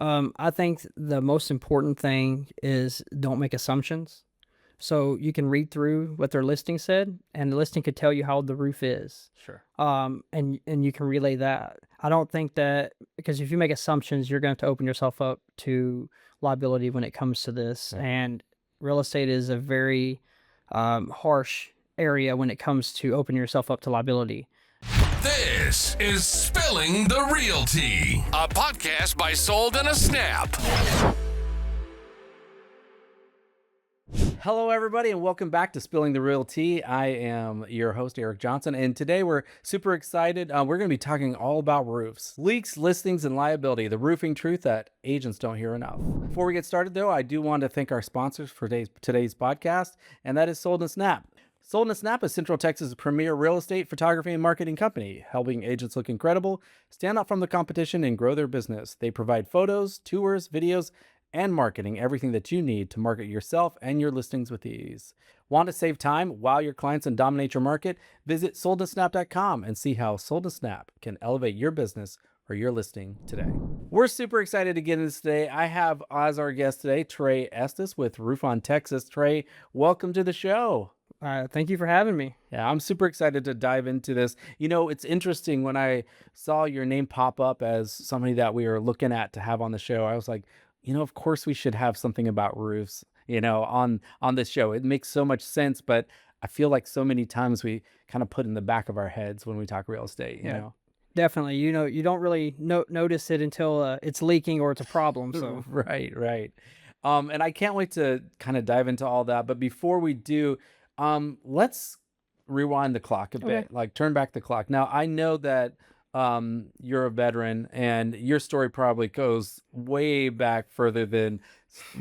I think the most important thing is don't make assumptions. So you can read through what their listing said, and the listing could tell you how old the roof is. Sure. And you can relay that. I don't think that because if you make assumptions, you're going to open yourself up to liability when it comes to this. Yeah. And real estate is a very harsh area when it comes to opening yourself up to liability. This is Spilling the Realty, a podcast by Sold in a Snap. Hello, everybody, and welcome back to Spilling the Real Tea. I am your host, Eric Johnson, and today we're super excited. We're going to be talking all about roofs, leaks, listings, and liability, the roofing truth that agents don't hear enough. Before we get started, though, I do want to thank our sponsors for today's podcast, and that is Sold in a Snap. Sold in a Snap is Central Texas' premier real estate, photography, and marketing company, helping agents look incredible, stand out from the competition, and grow their business. They provide photos, tours, videos, and marketing, everything that you need to market yourself and your listings with ease. Want to save time, wow your clients, and dominate your market? Visit soldinasnap.com and see how Sold in Snap can elevate your business or your listing today. We're super excited to get into this today. I have as our guest today, Trey Estes with Roof on Texas. Trey, welcome to the show. Thank you for having me. Yeah, I'm super excited to dive into this. You know, it's interesting when I saw your name pop up as somebody that we were looking at to have on the show. I was like, of course we should have something about roofs, on this show. It makes so much sense, but I feel like so many times we kind of put in the back of our heads when we talk real estate, you know? Definitely. You don't really notice it until it's leaking or it's a problem. So Right. And I can't wait to kind of dive into all that. But before we do, let's rewind the clock a bit, like turn back the clock. Now, I know that you're a veteran and your story probably goes way back further than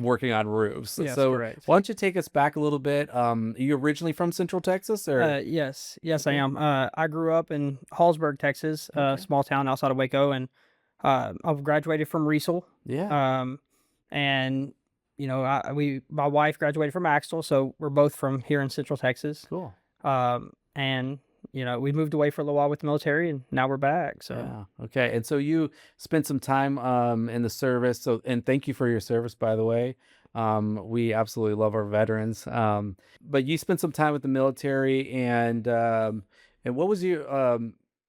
working on roofs. Yes, So correct. why don't you take us back a little bit? Are you originally from Central Texas or? Yes, I Okay. am. I grew up in Hallsburg, Texas, a Okay. small town outside of Waco, and I've graduated from Riesel. Yeah, And my wife graduated from Axtell, so we're both from here in Central Texas. cool. And we moved away for a little while with the military, and now we're back. So Yeah. Okay. And so you spent some time in the service. So and thank you for your service, by the way. We absolutely love our veterans. But you spent some time with the military and what was your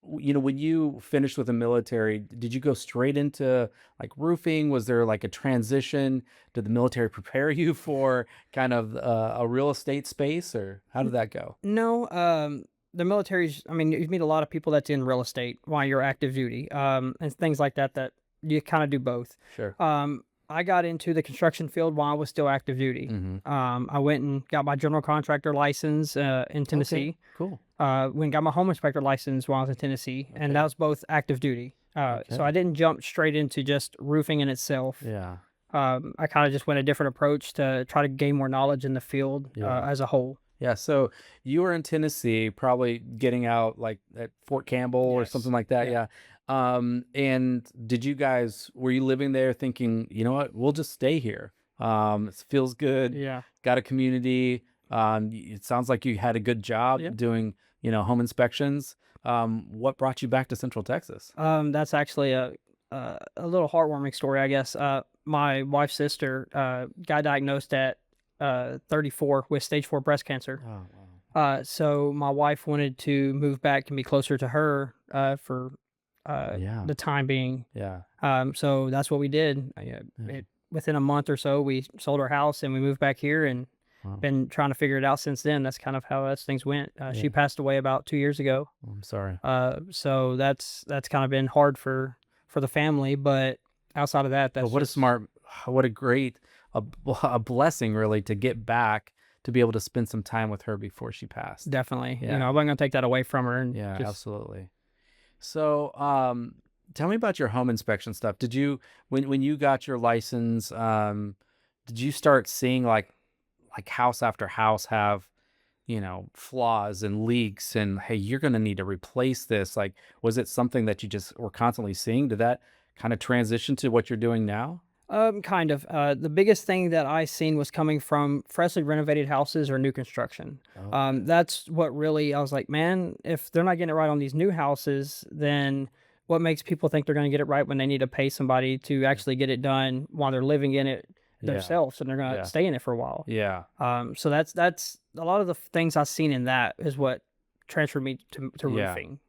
when you finished with the military, did you go straight into like roofing? Was there like a transition? Did the military prepare you for kind of a real estate space or how did that go? no, the military's. I mean, you meet a lot of people that's in real estate while you're active duty, and things like that. That you kind of do both. Sure. I got into the construction field while I was still active duty. Mm-hmm. I went and got my general contractor license in Tennessee. Okay. Cool. Went and got my home inspector license while I was in Tennessee, and that was both active duty. So Okay. I didn't jump straight into just roofing in itself. Yeah. I kind of just went a different approach to try to gain more knowledge in the field Yeah. as a whole. Yeah, so you were in Tennessee, probably getting out like at Fort Campbell or Yes. something like that. Yeah. Yeah. And were you living there thinking, you know what, we'll just stay here. It feels good, Yeah. got a community. It sounds like you had a good job Yeah. doing, home inspections. What brought you back to Central Texas? That's actually a little heartwarming story, I guess. My wife's sister got diagnosed at 34 with stage 4 breast cancer. Oh, wow. So my wife wanted to move back and be closer to her for Yeah. the time being. Yeah. So that's what we did. Yeah. Within a month or so, we sold our house and we moved back here and Wow. been trying to figure it out since then. That's kind of how things went. She Yeah. passed away about 2 years ago. I'm sorry. So that's kind of been hard for the family, but outside of that, But that's what a great, a blessing really to get back to be able to spend some time with her before she passed. definitely, Yeah. I wasn't gonna take that away from her and Yeah, just, absolutely. So, tell me about your home inspection stuff. Did you, when you got your license, did you start seeing like house after house have, flaws and leaks and hey, you're going to need to replace this? Like, was it something that you just were constantly seeing? Did that kind of transition to what you're doing now? Kind of. The biggest thing that I seen was coming from freshly renovated houses or new construction. Oh, That's what really I was like, man, if they're not getting it right on these new houses, then what makes people think they're going to get it right when they need to pay somebody to actually get it done while they're living in it Yeah. themselves, and they're going to Yeah. stay in it for a while. Yeah. So that's a lot of the things I've seen in that is what transferred me to Yeah. roofing.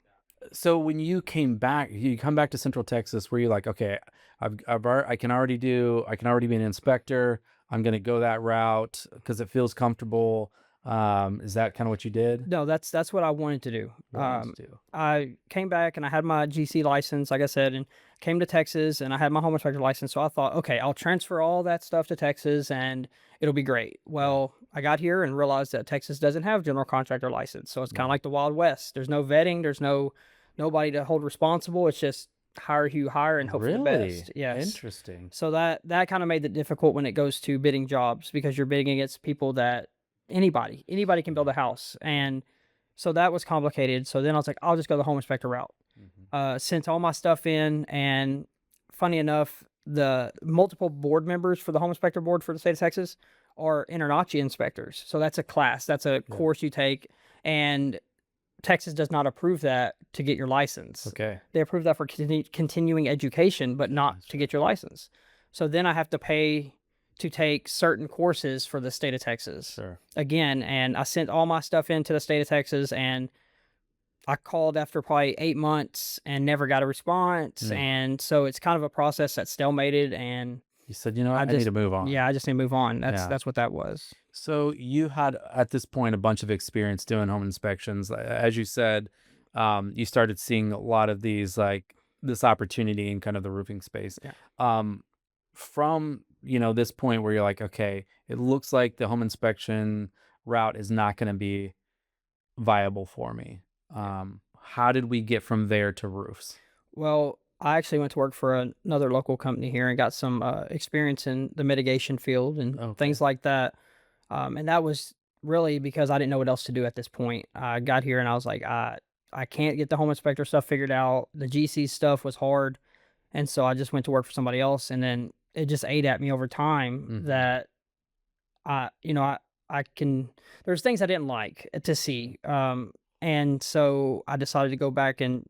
So when you come back to Central Texas, were you like, okay, I can already be an inspector. I'm going to go that route because it feels comfortable. Is that kind of what you did? No, that's what I wanted to do. Wanted to do. I came back and I had my GC license, like I said, and came to Texas and I had my home inspector license. So I thought, okay, I'll transfer all that stuff to Texas and it'll be great. Well, I got here and realized that Texas doesn't have general contractor license. So it's kind of like the Wild West. There's no vetting. There's nobody to hold responsible. It's just hire who you hire and hope for the Really? best. Yes. Interesting. So that kind of made it difficult when it goes to bidding jobs because you're bidding against people that anybody can build a house. And so that was complicated. So then I was like, I'll just go the home inspector route. Sent all my stuff in, and funny enough, the multiple board members for the home inspector board for the state of Texas are InterNACHI inspectors. So that's a class, that's a course you take, and Texas does not approve that to get your license. Okay. They approve that for continuing education, but not to get your license. So then I have to pay to take certain courses for the state of Texas. Sure. Again, and I sent all my stuff into the state of Texas, and I called after probably 8 months and never got a response. And so it's kind of a process that's stalemated, and You said, you know what, I need to move on. yeah, I just need to move on. Yeah. That's what that was. So you had at this point a bunch of experience doing home inspections. As you said, you started seeing a lot of these, like this opportunity in kind of the roofing space. Yeah. From this point where you're like, okay, it looks like the home inspection route is not going to be viable for me. How did we get from there to roofs? Well, I actually went to work for another local company here and got some experience in the mitigation field and things like that. And that was really because I didn't know what else to do at this point. I got here and I was like, I can't get the home inspector stuff figured out. The GC stuff was hard. And so I just went to work for somebody else. And then it just ate at me over time that I can, there's things I didn't like to see. And so I decided to go back and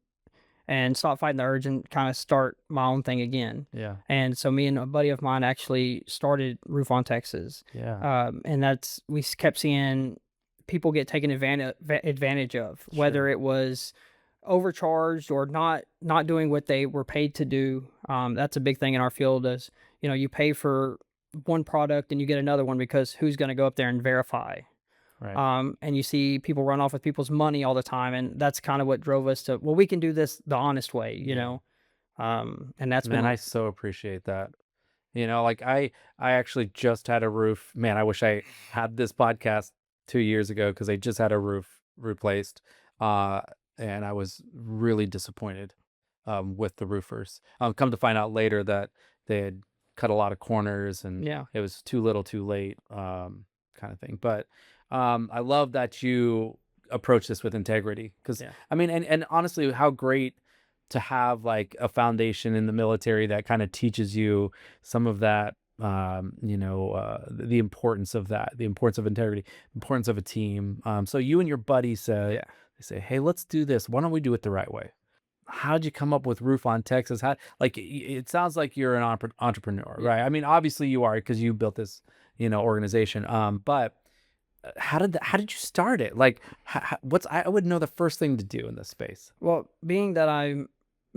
stop fighting the urge and kind of start my own thing again. Yeah. And so me and a buddy of mine actually started Roof on Texas. Yeah. And we kept seeing people get taken advantage of, whether it was overcharged or not doing what they were paid to do. That's a big thing in our field is, you pay for one product and you get another one because who's going to go up there and verify? Right. And you see people run off with people's money all the time. And that's kind of what drove us to, well, we can do this the honest way, you know? And that's Man, I so appreciate that. Like I actually just had a roof. Man, I wish I had this podcast 2 years ago because I just had a roof replaced. And I was really disappointed with the roofers. Come to find out later that they had cut a lot of corners and it was too little too late kind of thing. But I love that you approach this with integrity because I mean, and honestly, how great to have like a foundation in the military that kind of teaches you some of that, the importance of that, the importance of integrity, importance of a team. So you and your buddy they say, hey, let's do this. Why don't we do it the right way? How did you come up with Roof on Texas? It sounds like you're an entrepreneur, right? I mean, obviously you are because you built this, organization. But how did you start it? Like, I would know the first thing to do in this space. Well, being that I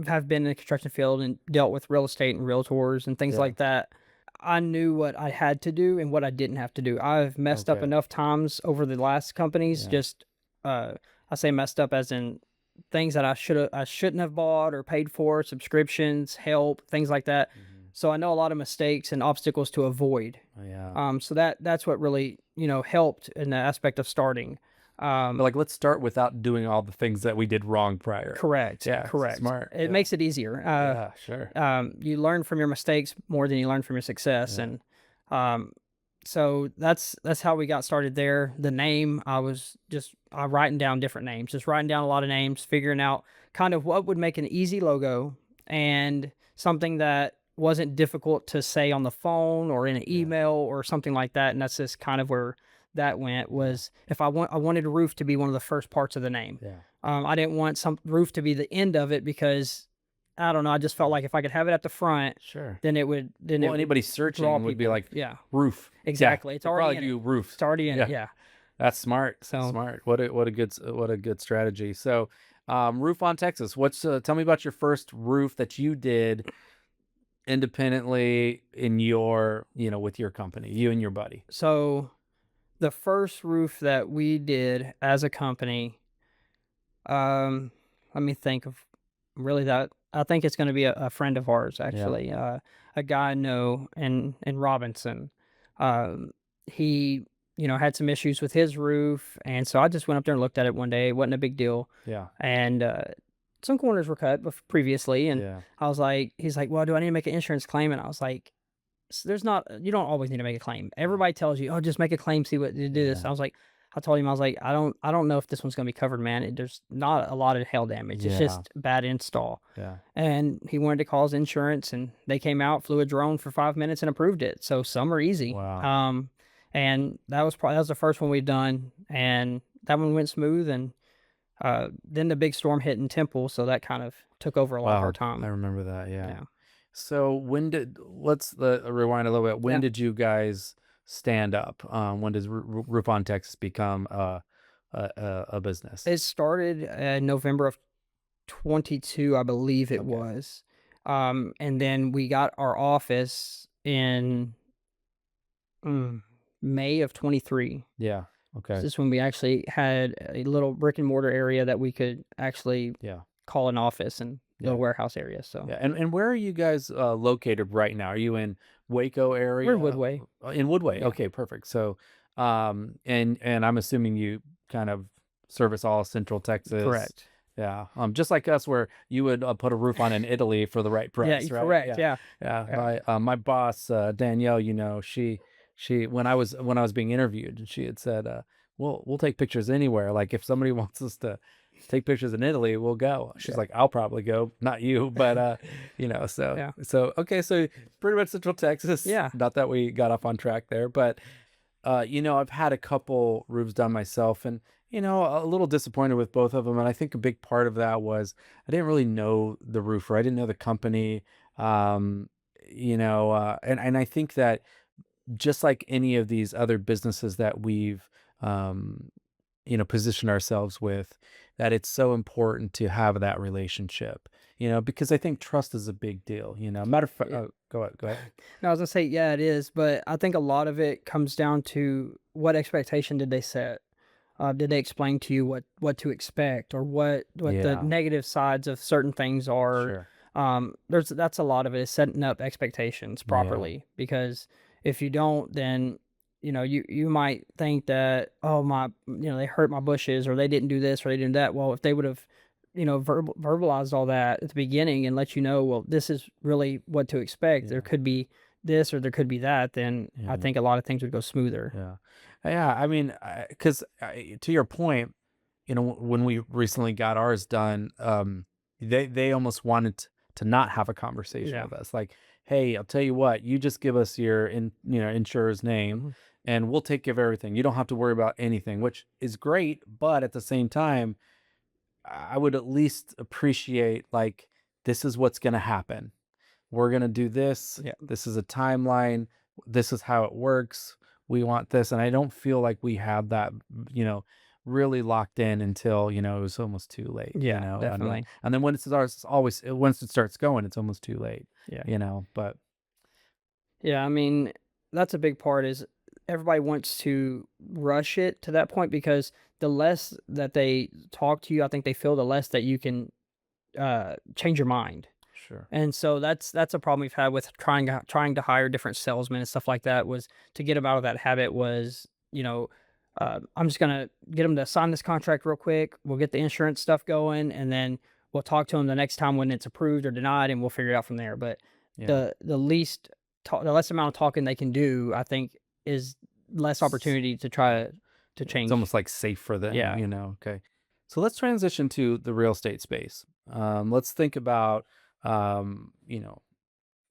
have been in the construction field and dealt with real estate and realtors and things like that, I knew what I had to do and what I didn't have to do. I've messed up enough times over the last companies. Just, I say messed up as in things that I shouldn't have bought or paid for, subscriptions, help, things like that. So I know a lot of mistakes and obstacles to avoid. So that's what really, helped in the aspect of starting. But let's start without doing all the things that we did wrong prior. Correct. Yeah. Correct. Smart. It makes it easier. Yeah, sure. You learn from your mistakes more than you learn from your success. And, so that's how we got started there. The name, I was just writing down different names, just writing down a lot of names, figuring out kind of what would make an easy logo and something that wasn't difficult to say on the phone or in an email or something like that. And that's just kind of where that went was if I wanted a roof to be one of the first parts of the name. I didn't want some roof to be the end of it because I don't know. I just felt like if I could have it at the front, Sure. then it would Well, would anybody draw searching would be people. like Yeah, roof. Yeah, exactly. It's they already probably in it. do roofs. It's already in Yeah, it. Yeah. that's smart. So Smart. What a good strategy. So, roof on Texas. Tell me about your first roof that you did independently in your, with your company, you and your buddy. so the first roof that we did as a company, um, let me think of really that. I think it's going to be a friend of ours, Yeah. actually, a guy I know in Robinson. He, had some issues with his roof, and so I just went up there and looked at it one day. It wasn't a big deal, Yeah. and some corners were cut previously, and Yeah. I was like, he's like, well, do I need to make an insurance claim? And I was like, there's not, you don't always need to make a claim. Everybody tells you, oh, just make a claim, see what you do this. Yeah. I told him, I was like, I don't know if this one's gonna be covered, man. There's not a lot of hail damage. It's Yeah. just bad install. Yeah. And he wanted to call his insurance, and they came out, flew a drone for 5 minutes, and approved it. So some are easy. Wow. And that was the first one we've done, and that one went smooth. And then the big storm hit in Temple, so that kind of took over a lot of Wow. our time. I remember that. Yeah. Yeah. So let's rewind a little bit. When Yeah. did you guys stand up? When does Roof on Texas become a business? It started in November of 22, I believe it Okay. was. And then we got our office in May of 23. Yeah. Okay. This is when we actually had a little brick and mortar area that we could actually Yeah. call an office and Yeah. the warehouse area. So Yeah. And where are you guys located right now? Are you in Waco area? we're in Woodway. In Woodway. Yeah. Okay, perfect. So, and I'm assuming you kind of service all Central Texas. Correct. Yeah. Just like us, where you would put a roof on in Italy for the right Yeah, price, right? correct. Yeah. Yeah. Yeah. My boss, Danielle, she when I was being interviewed, she had said, we'll take pictures anywhere. Like if somebody wants us to take pictures in Italy, we'll go. She's Yeah. like, I'll probably go, not you, but so Yeah. okay, so pretty much Central Texas. Yeah. Not that we got off on track there, but I've had a couple roofs done myself, and a little disappointed with both of them. And I think a big part of that was I didn't really know the roofer. I didn't know the company. And I think that just like any of these other businesses that we've positioned ourselves with, that it's so important to have that relationship, because I think trust is a big deal. Matter of fact, Yeah. go ahead. No, I was gonna say, yeah, it is, but I think a lot of it comes down to what expectation did they set? Did they explain to you what to expect, or what the Yeah. negative sides of certain things are? Sure. That's a lot of it is setting up expectations Yeah. properly, because if you don't, then you might think that, oh, my, they hurt my bushes, or they didn't do this, or they didn't do that. Well, if they would have verbalized all that at the beginning and let you know, well, this is really what to expect. There Yeah. could be this or there could be that. Then I Yeah. think a lot of things would go smoother. Yeah. Yeah. I mean, because to your point, when we recently got ours done, they almost wanted to not have a conversation Yeah. with us. Like, hey, I'll tell you what, you just give us your insurer's name, Mhm. and we'll take care of everything. You don't have to worry about anything, which is great. But at the same time, I would at least appreciate, like, this is what's going to happen. We're going to do this. Yeah. This is a timeline. This is how it works. We want this. And I don't feel like we have that, really locked in until, it was almost too late. Yeah, And then, definitely. and then when it starts, once it starts going, it's almost too late, Yeah. but Yeah, I mean, that's a big part is everybody wants to rush it to that point, because the less that they talk to you, I think they feel the less that you can change your mind. sure. And so that's a problem we've had with trying to hire different salesmen and stuff like that. Was to get them out of that habit was, I'm just gonna get them to sign this contract real quick. We'll get the insurance stuff going, and then we'll talk to them the next time when it's approved or denied, and we'll figure it out from there. But Yeah. the less amount of talking they can do, I think, is less opportunity to try to change. It's almost like safe for them, Yeah. Okay. So let's transition to the real estate space. Let's think about,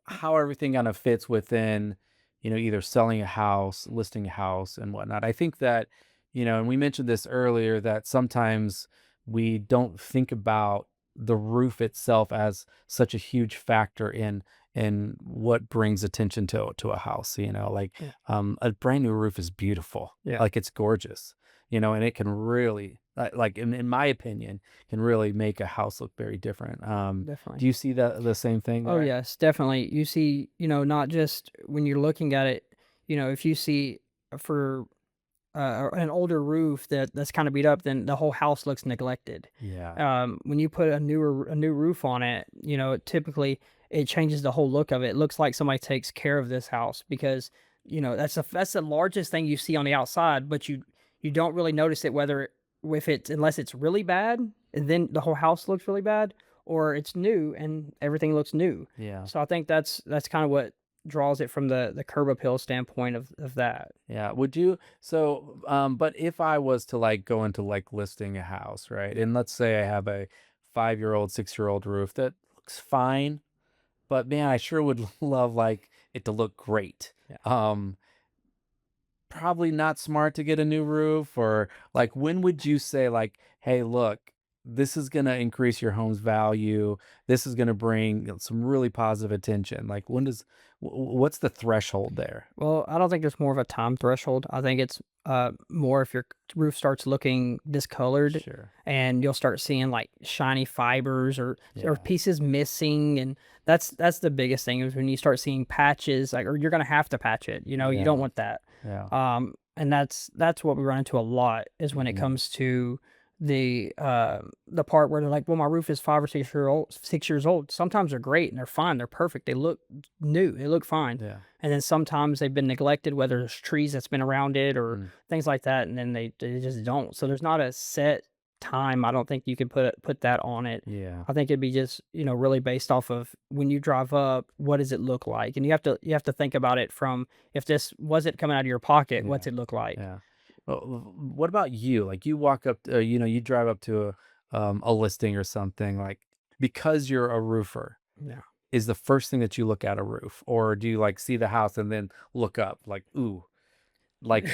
how everything kind of fits within, either selling a house, listing a house, and whatnot. I think that, and we mentioned this earlier, that sometimes we don't think about the roof itself as such a huge factor in what brings attention to a house. Like Yeah. a brand new roof is beautiful, Yeah. like it's gorgeous, and it can really, like in my opinion, can really make a house look very different. Do Definitely. you see the same thing Oh, there? yes, definitely. You see, not just when you're looking at it, if you see for an older roof that's kind of beat up, then the whole house looks neglected. Yeah. When you put a new roof on it, typically it changes the whole look of it. It looks like somebody takes care of this house because that's the largest thing you see on the outside, but you don't really notice it whether if it's unless it's really bad and then the whole house looks really bad, or it's new and everything looks new. Yeah. So I think that's kind of what draws it from the curb appeal standpoint of that. Yeah. But if I was to like go into like listing a house, right? And let's say I have a 5-year-old, 6-year-old roof that looks fine, but man, I sure would love like it to look great. Yeah. Probably not smart to get a new roof, or like when would you say like, hey, look, this is going to increase your home's value. This is going to bring some really positive attention. Like what's the threshold there? Well, I don't think there's more of a time threshold. I think it's more if your roof starts looking discolored Sure. and you'll start seeing like shiny fibers or Yeah. pieces missing, and that's the biggest thing is when you start seeing patches like or you're gonna have to patch it. You Yeah. don't want that. Yeah. And that's what we run into a lot is when it Mhm. comes to the part where they're like, well, my roof is 6 years old. Sometimes they're great and they're fine, they're perfect, they look new, they look fine. Yeah. And then sometimes they've been neglected, whether there's trees that's been around it or Mm. things like that, and then they just don't. So there's not a set time. I don't think you can put that on it. Yeah. I think it'd be just, really based off of when you drive up, what does it look like? And you have to think about it from if this wasn't coming out of your pocket, what's Yeah. it look like? Yeah. Well, what about you? Like you walk up, you drive up to a listing or something, like because you're a roofer, Yeah. is the first thing that you look at a roof, or do you like see the house and then look up, like ooh, like,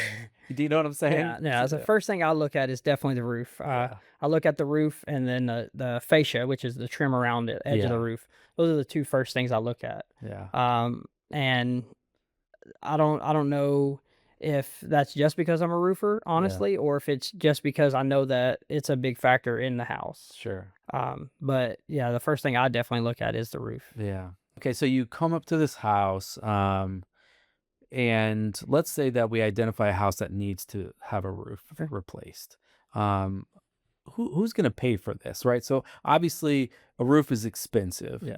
do you know what I'm saying? Yeah, yeah. The first thing I look at is definitely the roof. Yeah. I look at the roof and then the fascia, which is the trim around the edge of the Yeah. roof. Those are the two first things I look at. Yeah. And I don't know if that's just because I'm a roofer, Yeah. honestly, or if it's just because I know that it's a big factor in the house. Sure. But yeah, the first thing I definitely look at is the roof. Yeah. Okay, so you come up to this house, and let's say that we identify a house that needs to have a roof Okay. replaced. Um, who's going to pay for this, right? So obviously, a roof is expensive. Yeah.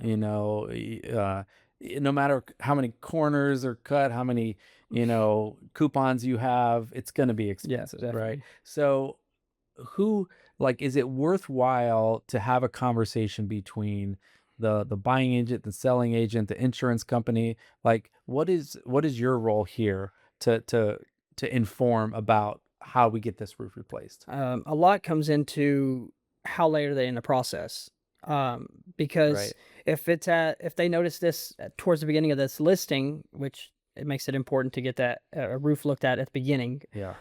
No matter how many corners are cut, how many coupons you have, it's going to be expensive, right? definitely. So who is it worthwhile to have a conversation between the buying agent, the selling agent, the insurance company? Like what is your role here to inform about how we get this roof replaced? A lot comes into how late are they in the process. Because Right. if they notice this towards the beginning of this listing, which it makes it important to get that a roof looked at the beginning. Yeah.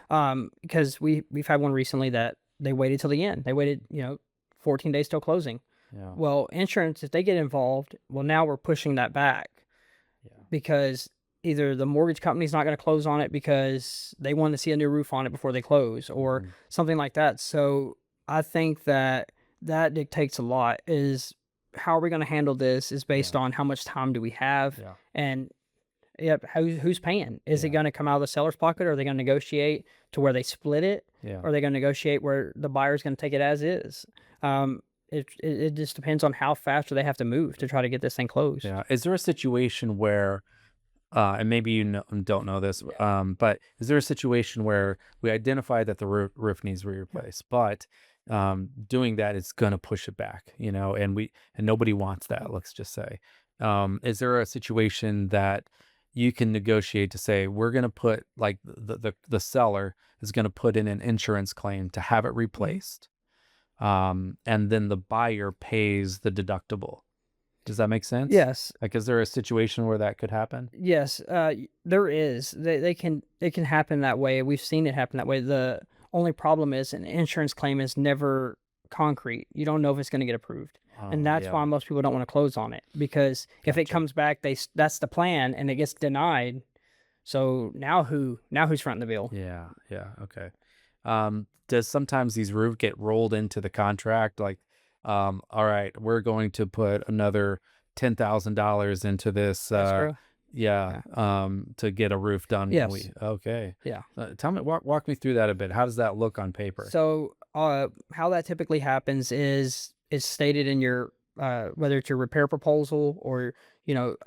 Because we've had one recently that they waited till the end. They waited, 14 days till closing. Yeah. Well, insurance, if they get involved, well, now we're pushing that back Yeah. because either the mortgage company's not going to close on it because they want to see a new roof on it before they close or Mhm. something like that. So I think that dictates a lot is how are we going to handle this is based Yeah. on how much time do we have Yeah. and yep, who's paying? Is it Yeah. going to come out of the seller's pocket or are they going to negotiate to where they split it? Yeah. Or are they going to negotiate where the buyer's going to take it as is? It just depends on how fast do they have to move to try to get this thing closed. Yeah. Is there a situation where and maybe don't know this, Yeah. but is there a situation where we identify that the roof needs to be replaced, but doing that is going to push it back, and nobody wants that. Let's just say, is there a situation that you can negotiate to say we're going to put like the seller is going to put in an insurance claim to have it replaced, and then the buyer pays the deductible? Does that make sense? Yes. Like, is there a situation where that could happen? Yes, there is. It can happen that way. We've seen it happen that way. The only problem is an insurance claim is never concrete. You don't know if it's going to get approved. And that's Yeah. why most people don't want to close on it, because if it Gotcha. comes back, that's the plan, and it gets denied. So now who's fronting the bill? Yeah. Yeah. Okay. Does sometimes these roofs get rolled into the contract? Like, all right, we're going to put another $10,000 into this. Escrow. Yeah. Yeah. To get a roof done. Yes. Okay. Yeah. Tell me, walk me through that a bit. How does that look on paper? So, how that typically happens is stated in your whether it's your repair proposal or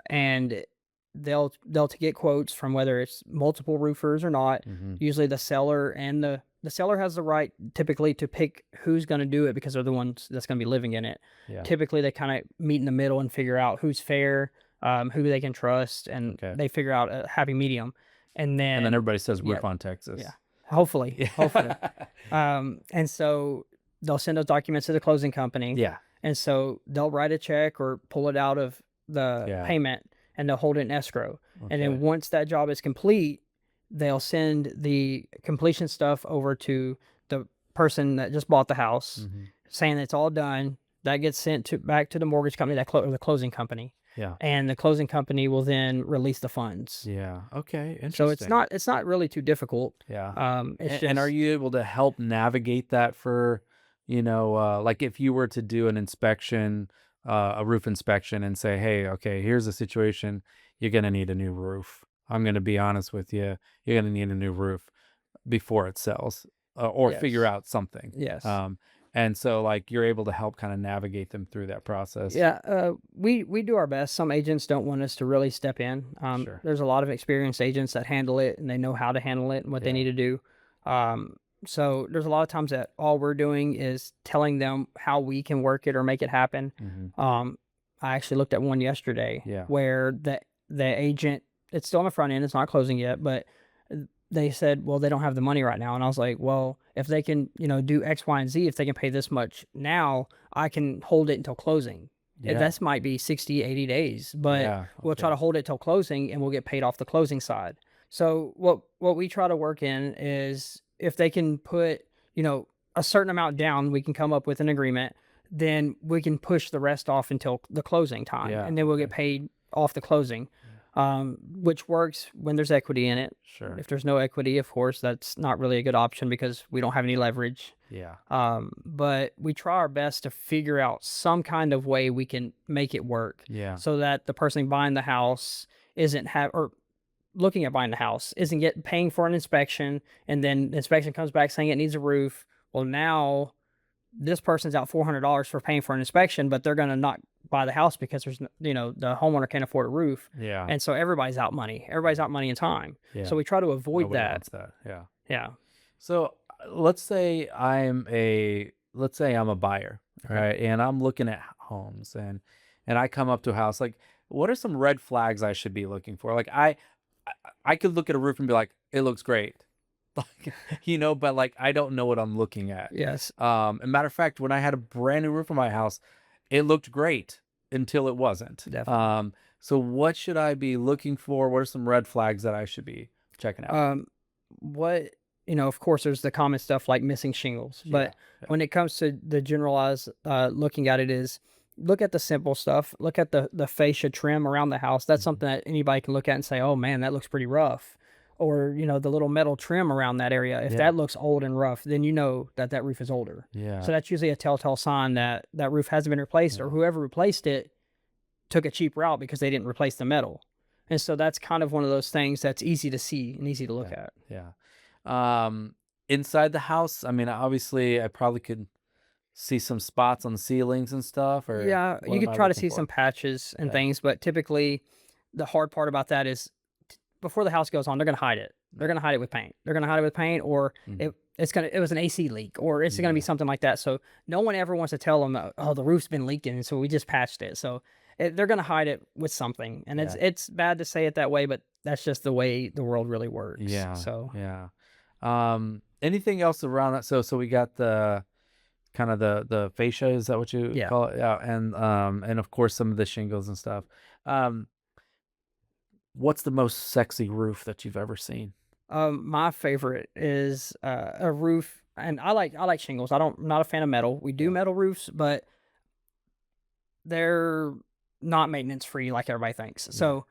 and they'll to get quotes from whether it's multiple roofers or not. Mm-hmm. Usually, the seller and the seller has the right typically to pick who's going to do it because they're the ones that's going to be living in it. Yeah. Typically, they kind of meet in the middle and figure out who's fair, who they can trust, and Okay. they figure out a happy medium. And And then then everybody says we're yeah, on Texas. yeah, hopefully, Yeah. hopefully. And so they'll send those documents to the closing company. Yeah. And so they'll write a check or pull it out of the Yeah. payment, and they'll hold it in escrow. And then Okay. once that job is complete, they'll send the completion stuff over to the person that just bought the house, Mhm. saying it's all done. That gets sent back to the mortgage company or the closing company. Yeah. And the closing company will then release the funds. Yeah. Okay. Interesting. So it's not really too difficult. Yeah. It's And are just you able to help navigate that for, like if you were to do an inspection, a roof inspection and say, hey, okay, here's the situation. You're going to need a new roof. I'm going to be honest with you. You're going to need a new roof before it sells, or figure yes. out something. Yes. And so like you're able to help kind of navigate them through that process. Yeah, we do our best. Some agents don't want us to really step in. Sure. There's a lot of experienced agents that handle it, and they know how to handle it and what they Yeah. need to do. So there's a lot of times that all we're doing is telling them how we can work it or make it happen. Mhm. I actually looked at one yesterday Yeah. where the agent, it's still on the front end, it's not closing yet, but they said, well, they don't have the money right now. And I was like, well, if they can, do X, Y, and Z, if they can pay this much now, I can hold it until closing. Yeah. That might be 60, 80 days, but Yeah. we'll try Okay. to hold it till closing and we'll get paid off the closing side. So what we try to work in is if they can put, a certain amount down, we can come up with an agreement, then we can push the rest off until the closing time. Yeah. And then we'll get paid off the closing. Which works when there's equity in it. Sure. If there's no equity, of course, that's not really a good option because we don't have any leverage. Yeah. But we try our best to figure out some kind of way we can make it work Yeah. so that the person buying the house or looking at buying the house isn't paying for an inspection, and then the inspection comes back saying it needs a roof. Well, now this person's out $400 for paying for an inspection, but they're going to not buy the house because the homeowner can't afford a roof. Yeah. And so everybody's out money. Everybody's out money and time. Yeah. So we try to avoid Nobody that. wants that. Yeah. Yeah. So let's say I'm a buyer, right? And I'm looking at homes and I come up to a house. Like, what are some red flags I should be looking for? Like I could look at a roof and be like, it looks great. Like, but like I don't know what I'm looking at. Yes. A matter of fact, when I had a brand new roof on my house, it looked great until it wasn't. Definitely. So what should I be looking for? What are some red flags that I should be checking out? Of course, there's the common stuff like missing shingles, but Yeah. when it comes to the generalized looking at it is look at the simple stuff. Look at the fascia trim around the house. That's something that anybody can look at and say, oh man, that looks pretty rough. Or, the little metal trim around that area. If that looks old and rough, then you know that roof is older. Yeah. So that's usually a telltale sign that roof hasn't been replaced, or whoever replaced it took a cheap route because they didn't replace the metal. And so that's kind of one of those things that's easy to see and easy to look at. Yeah. Inside the house, I mean, obviously I probably could see some spots on the ceilings and stuff, or Yeah, what you am could I try to looking see for? some patches and Yeah. things, but typically the hard part about that is before the house goes on, they're going to hide it. They're going to hide it with paint. They're going to hide it with paint, or Mhm. it was an AC leak, or it's going to be Yeah. something like that. So no one ever wants to tell them, oh, the roof's been leaking, so we just patched it. So they're going to hide it with something, and Yeah. it's bad to say it that way, but that's just the way the world really works. Yeah. So Yeah. Anything else around that? So we got the kind of the fascia, is that what you Yeah. call it? Yeah. And of course some of the shingles and stuff. What's the most sexy roof that you've ever seen? My favorite is a roof, and I like shingles. I'm not a fan of metal. We do metal roofs, but they're not maintenance free like everybody thinks. Yeah. So,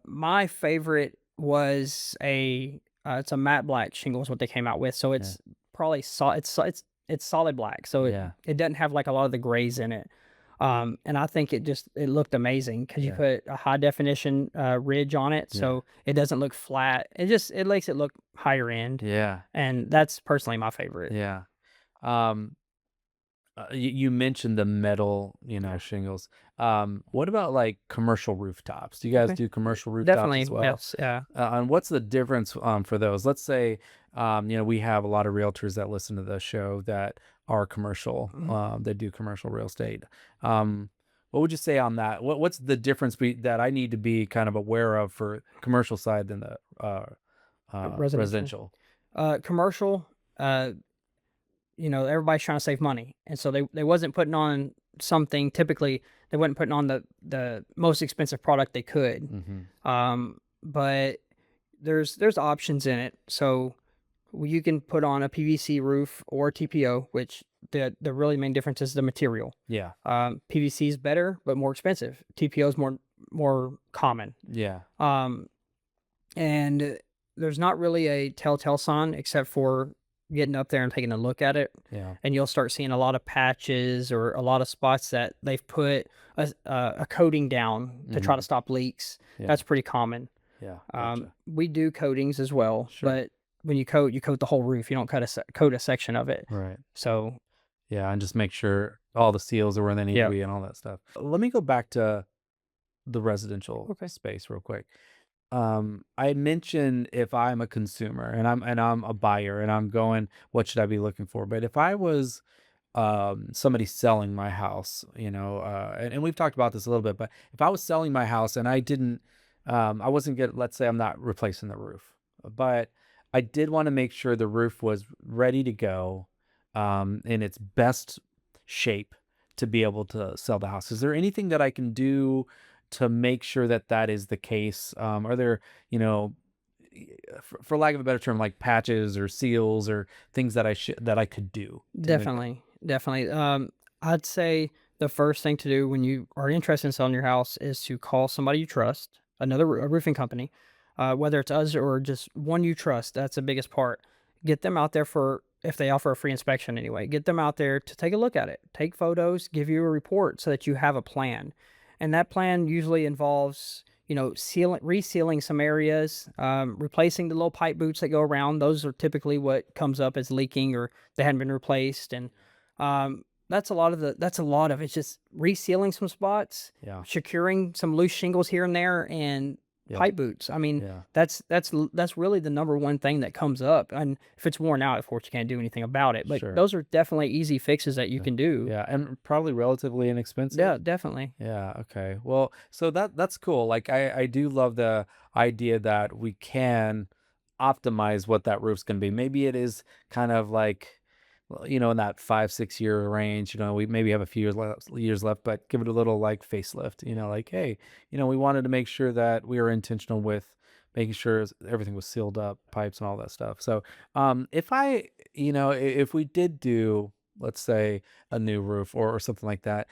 my favorite was it's a matte black shingle is what they came out with. So Yeah. it's probably it's solid black. So Yeah. it doesn't have like a lot of the grays in it. And I think it looked amazing because you Yeah. put a high definition ridge on it, Yeah. so it doesn't look flat. It makes it look higher end, Yeah. and that's personally my favorite. Yeah. Um, you mentioned the metal, shingles. What about like commercial rooftops? Do you guys Okay. do commercial rooftops Definitely, as well? yes, yeah. And what's the difference for those? Let's say, we have a lot of realtors that listen to the show that are commercial. Mhm. They do commercial real estate. What would you say on that? What's the difference that I need to be kind of aware of for commercial side than the Residential. residential? Commercial, uh, everybody's trying to save money, and so they wasn't putting on something. Typically, they wasn't putting on the most expensive product they could. Mm-hmm. But there's options in it. So you can put on a PVC roof or TPO, which the really main difference is the material. Yeah. PVC is better but more expensive. TPO is more common. Yeah. And there's not really a telltale sign except for getting up there and taking a look at it. Yeah. And you'll start seeing a lot of patches or a lot of spots that they've put a coating down to try to stop leaks. Yeah. That's pretty common. Yeah. Gotcha. We do coatings as well, Sure. but when you coat the whole roof. You don't coat a section of it. Right. So Yeah, and just make sure all the seals are where they need to be and all that stuff. Let me go back to the residential space real quick. I mentioned if I'm a consumer and I'm a buyer and I'm going, what should I be looking for? But if I was somebody selling my house, and we've talked about this a little bit, but if I was selling my house and I wasn't getting, let's say I'm not replacing the roof, but I did want to make sure the roof was ready to go, in its best shape to be able to sell the house. Is there anything that I can do to make sure that that is the case? Are there, for lack of a better term, like patches or seals or things that I could do to make that? definitely. I'd say the first thing to do when you are interested in selling your house is to call somebody you trust, a roofing company, whether it's us or just one you trust. That's the biggest part. Get them out there if they offer a free inspection anyway. Get them out there to take a look at it, take photos, give you a report so that you have a plan. And that plan usually involves, resealing some areas, replacing the little pipe boots that go around. Those are typically what comes up as leaking or they hadn't been replaced. And that's a lot of it's just resealing some spots, Yeah. securing some loose shingles here and there, and Yep. pipe boots. I mean, Yeah. that's really the number one thing that comes up. And if it's worn out, of course, you can't do anything about it. But Sure. those are definitely easy fixes that you can do. Yeah, and probably relatively inexpensive. Yeah, definitely. Yeah, okay. Well, so that's cool. Like I do love the idea that we can optimize what that roof's going to be. Maybe it is kind of like, well, in that 5, 6 year range, we maybe have a few years left, but give it a little like facelift, like, hey, we wanted to make sure that we were intentional with making sure everything was sealed up, pipes and all that stuff. So, if we did do, let's say, a new roof or something like that.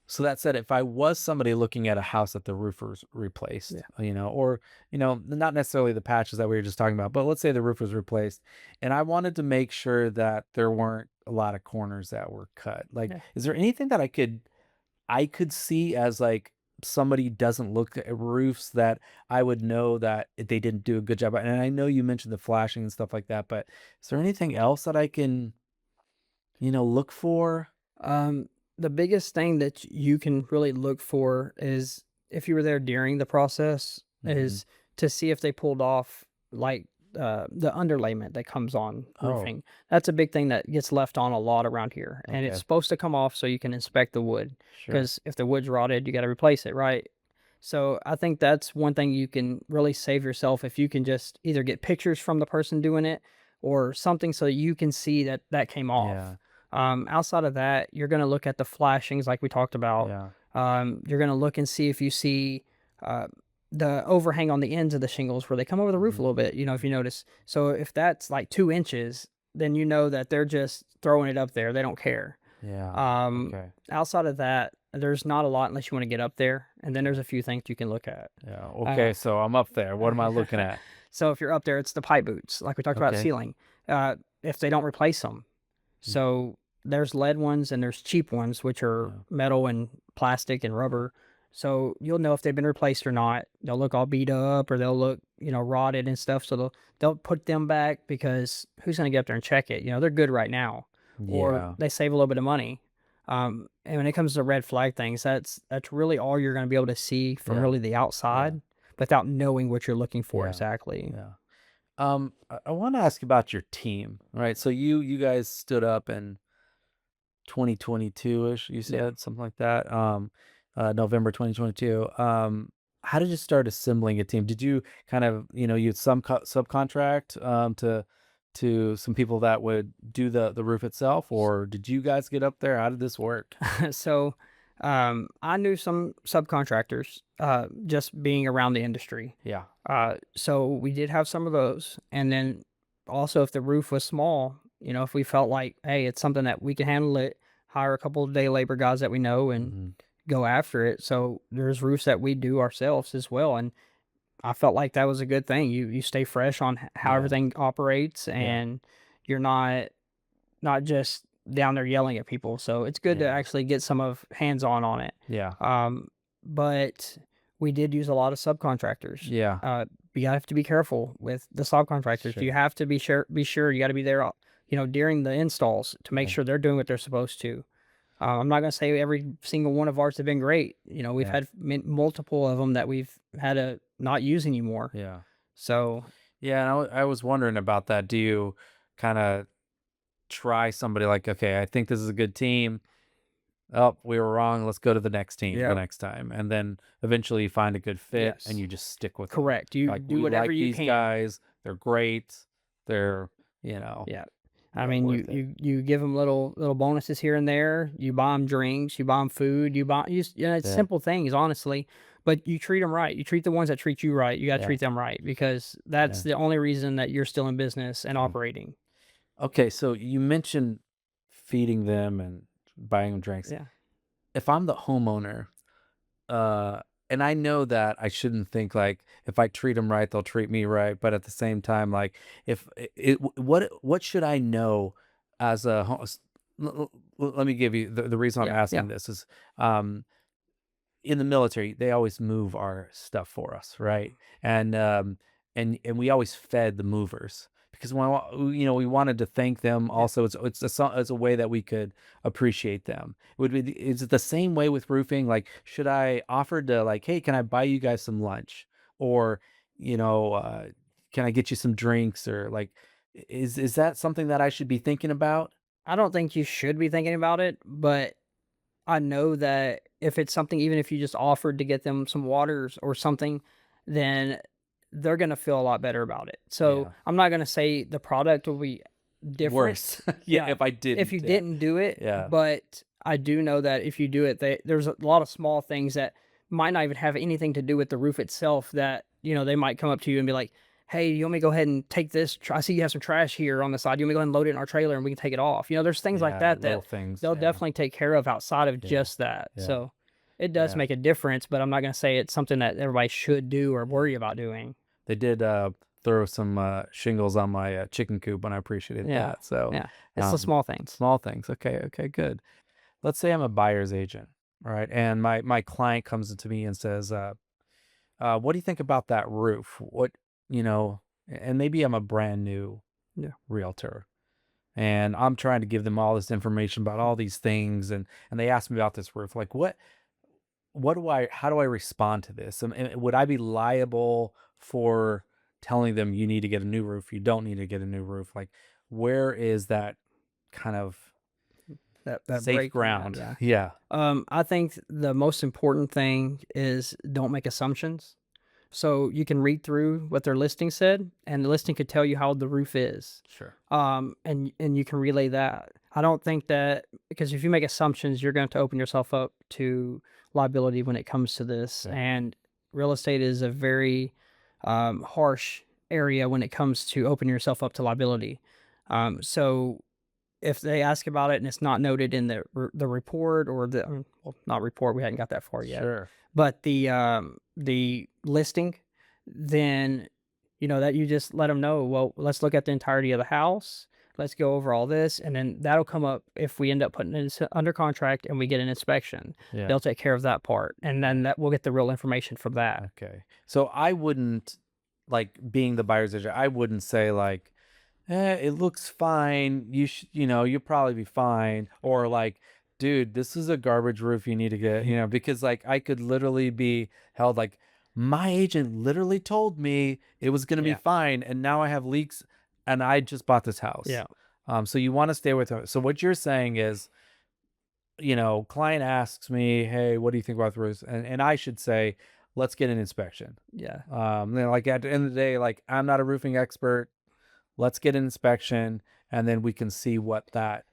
So that said, if I was somebody looking at a house that the roof was replaced, or, not necessarily the patches that we were just talking about, but let's say the roof was replaced and I wanted to make sure that there weren't a lot of corners that were cut. Like, Yeah. is there anything that I could see as like somebody doesn't look at roofs that I would know that they didn't do a good job? And I know you mentioned the flashing and stuff like that, but is there anything else that I can, look for? Um, the biggest thing that you can really look for is if you were there during the process Mhm. is to see if they pulled off like the underlayment that comes on Oh, roofing. That's a big thing that gets left on a lot around here, and it's okay. supposed to come off so you can inspect the wood. Sure. Because if the wood's rotted, you got to replace it, right? So I think that's one thing you can really save yourself if you can just either get pictures from the person doing it or something so you can see that that came off. Yeah. Outside of that, you're gonna look at the flashings like we talked about. Yeah. You're gonna look and see if you see uh, the overhang on the ends of the shingles where they come over the roof a Mhm. little bit. If you notice. So if that's like 2 inches, then you know that they're just throwing it up there. They don't care. Yeah. Um, Okay. Outside of that, there's not a lot unless you want to get up there, and then there's a few things you can look at. Yeah. Uh, Okay. So I'm up there. What am I looking at? so if you're up there, it's the pipe boots, like we talked about Okay. ceiling. If they don't replace them, Mm. so there's lead ones and there's cheap ones, which are Yeah. metal and plastic and rubber. So you'll know if they've been replaced or not. They'll look all beat up or they'll look, rotted and stuff. So they'll put them back because who's gonna get up there and check it? They're good right now, or Yeah. they save a little bit of money. And when it comes to red flag things, that's really all you're gonna be able to see from Yeah. really the outside without knowing what you're looking for Yeah. exactly. Yeah. I want to ask about your team, right? So you guys stood up in 2022-ish, you Yeah. said something like that. November 2022. How did you start assembling a team? Did you kind of, you'd subcontract to some people that would do the roof itself, or did you guys get up there? How did this work? So, I knew some subcontractors, just being around the industry. Yeah. So we did have some of those. And then also if the roof was small, if we felt like, hey, it's something that we can handle it, hire a couple of day labor guys that we know and Hmm. go after it. So there's roofs that we do ourselves as well. And I felt like that was a good thing. You stay fresh on how Yeah. everything operates Yeah. and you're not just down there yelling at people. So it's good to Yeah. actually get some of hands-on on it. Yeah. But we did use a lot of subcontractors. Yeah. You have to be careful with the subcontractors. Sure. You have to be sure you got to be there, during the installs to make Yeah. sure they're doing what they're supposed to. I'm not gonna say every single one of ours have been great. We've Yeah. had multiple of them that we've had to not use anymore. Yeah. So Yeah. And I was wondering about that. Do you kind of try somebody like, okay, I think this is a good team. Oh, we were wrong. Let's go to the next team the yeah, next time. And then eventually you find a good fit and yes, you just stick with them. correct. You Like, do we whatever like you these can. guys. They're great. They're, you know, Yeah. I mean, worth it. you give them little bonuses here and there. You buy them drinks, you buy them food, it's Yeah. simple things, honestly. But you treat them right. You treat the ones that treat you right. You got to Yeah. treat them right because Yeah. that's the only reason that you're still in business and Mm. operating. Okay. So you mentioned feeding them and buying them drinks. Yeah. If I'm the homeowner, uh, and I know that I shouldn't think like if I treat them right, they'll treat me right. But at the same time, like if what should I know as a let me give you the reason I'm Yeah. Yeah. asking this is um in the military, they always move our stuff for us, right? And we always fed the movers because we wanted to thank them. Yeah. Also, it's a way that we could appreciate them. Is it the same way with roofing? Like, should I offer to like, hey, can I buy you guys some lunch, or you know, uh, can I get you some drinks, or like, is that something that I should be thinking about? I don't think you should be thinking about it, but I know that if it's something, even if you just offered to get them some waters or something, then they're gonna feel a lot better about it. So Yeah, I'm not gonna say the product will be different. worse. Yeah, Yeah, if I if you didn't. Yeah, didn't do it, yeah, but I do know that if you do it, there's a lot of small things that might not even have anything to do with the roof itself that, they might come up to you and be like, "Hey, you want me to go ahead and take this? I see you have some trash here on the side. You want me to go ahead and load it in our trailer and we can take it off?" There's things like yeah. that Little that things. they'll Yeah, definitely take care of outside of yeah, just that. yeah, So it does yeah. make a difference, but I'm not gonna say it's something that everybody should do or worry about doing. They did throw some shingles on my chicken coop, and I appreciated Yeah. that. So, Yeah. It's the um, small things. small things. Okay, okay, good. Let's say I'm a buyer's agent, all right, and my client comes to me and says, "What do you think about that roof? You know?" And maybe I'm a brand new Yeah. realtor, and I'm trying to give them all this information about all these things, and they ask me about this roof. Like, how do I respond to this? And would I be liable for telling them you need to get a new roof, you don't need to get a new roof? Like, where is that kind of That safe break on that, ground? yeah. Yeah. I think the most important thing is don't make assumptions. So you can read through what their listing said, and the listing could tell you how the roof is. Sure. And you can relay that. I don't think that because if you make assumptions, you're going to open yourself up to liability when it comes to this. Yeah. And real estate is a very harsh area when it comes to opening yourself up to liability. So if they ask about it and it's not noted in the report or well, not report, we hadn't got that far yet, Sure. but the listing, then, that you just let them know, well, let's look at the entirety of the house. Let's go over all this, and then that'll come up if we end up putting it under contract and we get an inspection. Yeah. They'll take care of that part, and then we'll get the real information from that. Okay. So I wouldn't, like, being the buyer's agent, I wouldn't say like, it looks fine. You'll probably be fine. Or like, dude, this is a garbage roof. You need to get, because like I could literally be held like my agent literally told me it was going to be Yeah. fine. And now I have leaks and I just bought this house. Yeah. So you want to stay with her. So what you're saying is, client asks me, hey, what do you think about the roofs? And I should say, let's get an inspection. Yeah. Like at the end of the day, like I'm not a roofing expert. Let's get an inspection, and then we can see what that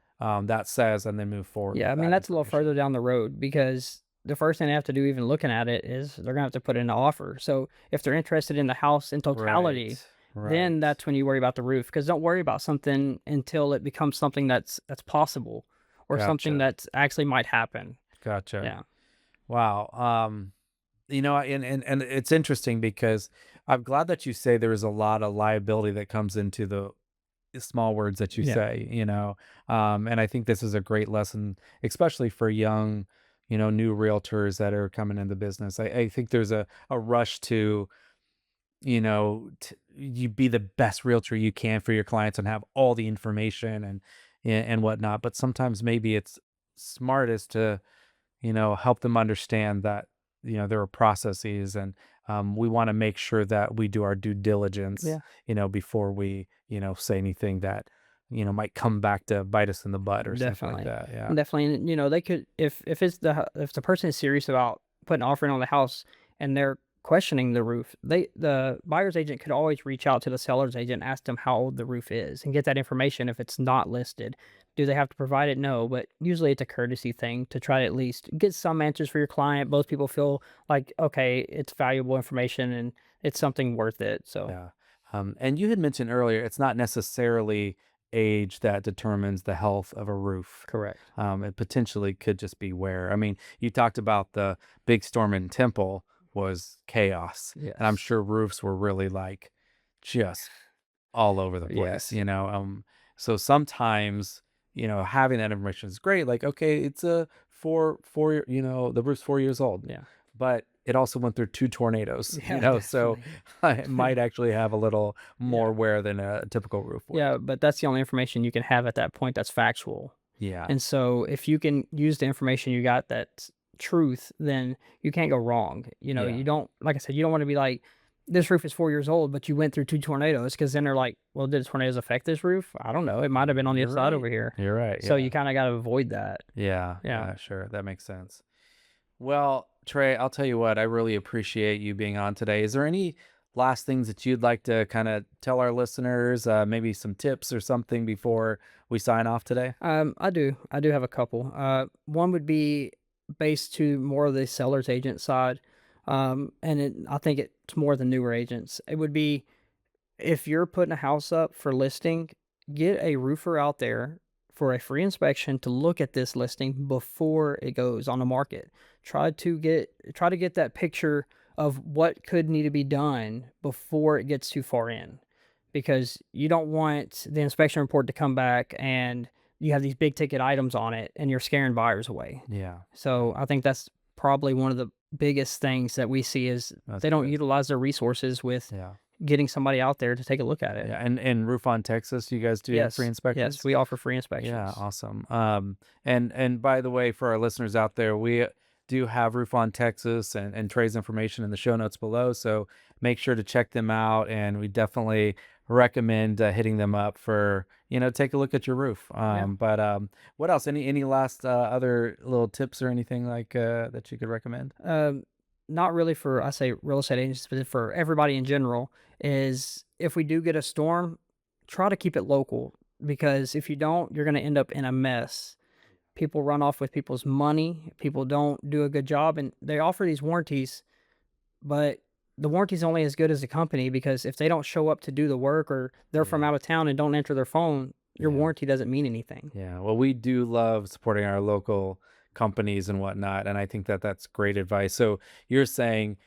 says, and then move forward. Yeah, I with mean, that that's a little information. further down the road because the first thing they have to do, even looking at it, is they're gonna have to put in an offer. So if they're interested in the house in totality, then Right. that's when you worry about the roof. Because don't worry about something until it becomes something that's possible or something Gotcha. that actually might happen. Gotcha. Yeah. Wow. And it's interesting because I'm glad that you say there is a lot of liability that comes into the small words that you Yeah. say, and I think this is a great lesson, especially for young, new realtors that are coming into business. I think there's a rush to, you be the best realtor you can for your clients and have all the information and whatnot. But sometimes maybe it's smartest to, help them understand that, there are processes and we want to make sure that we do our due diligence, Yeah. before we, say anything that, might come back to bite us in the butt or something like Definitely. that. Yeah. Definitely. And, they could, if the person is serious about putting an offer in on the house and they're questioning the roof, the buyer's agent could always reach out to the seller's agent and ask them how old the roof is and get that information if it's not listed. Do they have to provide it? No, but usually it's a courtesy thing to try to at least get some answers for your client. Both people feel like, okay, it's valuable information and it's something worth it. So, Yeah. And you had mentioned earlier, it's not necessarily age that determines the health of a roof. correct. It potentially could just be wear. I mean, you talked about the big storm in Temple was chaos, and I'm Yes. sure roofs were really like just all over the place, Yes. So sometimes, having that information is great. Like, okay, it's a four, the roof's 4 years old, Yeah. but it also went through two tornadoes, Yeah, so definitely. it might actually have a little Yeah. more wear than a typical roof would. Yeah, but that's the only information you can have at that point that's factual. Yeah. And so if you can use the information you got that's truth, then you can't go wrong. Yeah. You don't, like I said, you don't want to be like, this roof is 4 years old, but you went through two tornadoes because then they're like, well, did the tornadoes affect this roof? I don't know. It might have been on the You're other side right. over here. You're right. So Yeah. you kind of got to avoid that. Yeah. Yeah. Yeah. Sure. That makes sense. Well, Trey, I'll tell you what, I really appreciate you being on today. Is there any last things that you'd like to kind of tell our listeners, maybe some tips or something before we sign off today? I do have a couple. One would be based to more of the seller's agent side. I think it's more the newer agents. It would be, if you're putting a house up for listing, get a roofer out there for a free inspection to look at this listing before it goes on the market. Try to get that picture of what could need to be done before it gets too far in. Because you don't want the inspection report to come back and you have these big ticket items on it and you're scaring buyers away. Yeah. So I think that's probably one of the biggest things that we see is That's they don't good. utilize their resources with Yeah. getting somebody out there to take a look at it. Yeah. And Roof on Texas, you guys do Yes. free inspections? Yes, we offer free inspections. Yeah, awesome. And by the way, for our listeners out there, we do have Roof on Texas and Trey's information in the show notes below. So make sure to check them out. And we definitely recommend hitting them up for, take a look at your roof. But what else? Any last other little tips or anything like that you could recommend? Not really for, I say, real estate agents, but for everybody in general, is if we do get a storm, try to keep it local, because if you don't, you're going to end up in a mess. People run off with people's money. People don't do a good job, and they offer these warranties, but the warranty's only as good as the company, because if they don't show up to do the work or they're from Yeah. out of town and don't answer their phone, your warranty doesn't mean anything. Yeah. Well, we do love supporting our local companies and whatnot. And I think that that's great advice. So you're saying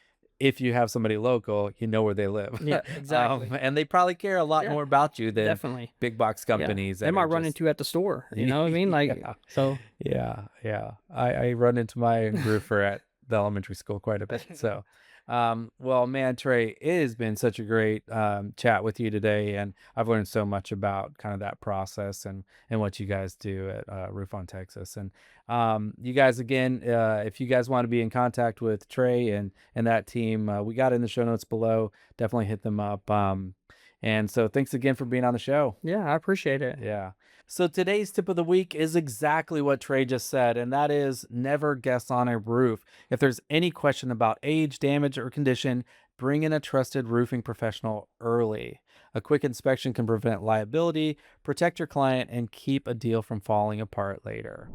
if you have somebody local, you know where they live. Yeah, exactly. And they probably care a lot more about you than Definitely. big box Yeah. companies. They that might are run just- into you at the store. You know what I mean? Like, Yeah. so Yeah. I run into my roofer at the elementary school quite a bit. So, well, man, Trey, it has been such a great chat with you today, and I've learned so much about kind of that process and what you guys do at Roof on Texas. And you guys, again, if you guys want to be in contact with Trey and that team, we got it in the show notes below. Definitely hit them up. And so thanks again for being on the show. yeah, I appreciate it. Yeah. So today's tip of the week is exactly what Trey just said, and that is never guess on a roof. If there's any question about age, damage, or condition, bring in a trusted roofing professional early. A quick inspection can prevent liability, protect your client, and keep a deal from falling apart later.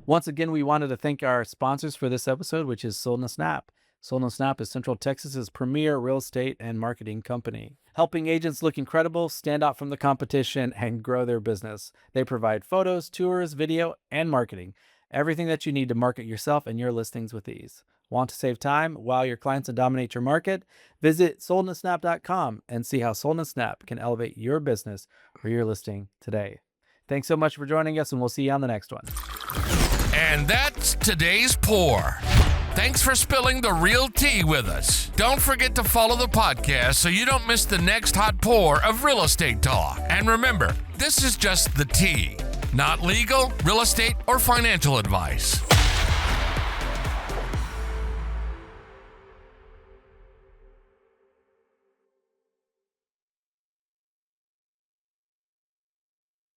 Once again, we wanted to thank our sponsors for this episode, which is Sold in a Snap. Sold in a Snap is Central Texas's premier real estate and marketing company, helping agents look incredible, stand out from the competition, and grow their business. They provide photos, tours, video, and marketing. Everything that you need to market yourself and your listings with ease. Want to save time while your clients and dominate your market? Visit soldinasnap.com and see how Sold in a Snap can elevate your business or your listing today. Thanks so much for joining us, and we'll see you on the next one. And that's today's pour. Thanks for spilling the real tea with us. Don't forget to follow the podcast so you don't miss the next hot pour of real estate talk. And remember, this is just the tea, not legal, real estate, or financial advice.